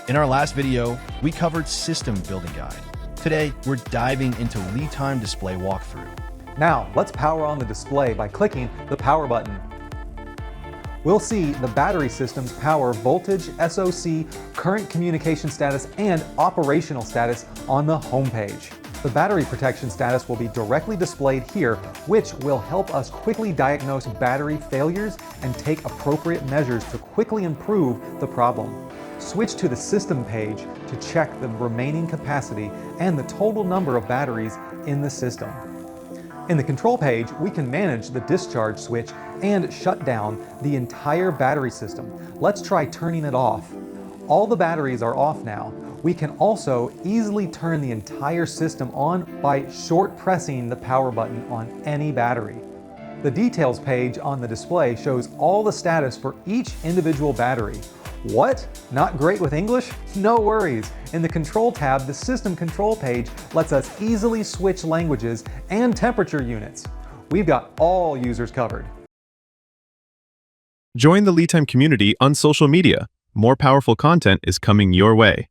In our last video, we covered system building guide. Today, we're diving into LITIME display walkthrough. Now, let's power on the display by clicking the power button. We'll see the battery system's power voltage, SOC, current communication status, and operational status on the home page. The battery protection status will be directly displayed here, which will help us quickly diagnose battery failures and take appropriate measures to quickly improve the problem. Switch to the system page to check the remaining capacity and the total number of batteries in the system. In the control page, we can manage the discharge switch and shut down the entire battery system. Let's try turning it off. All the batteries are off now. We can also easily turn the entire system on by short pressing the power button on any battery. The details page on the display shows all the status for each individual battery. What? Not great with English? No worries. In the Control tab, the System Control page lets us easily switch languages and temperature units. We've got all users covered. Join the LITIME community on social media. More powerful content is coming your way.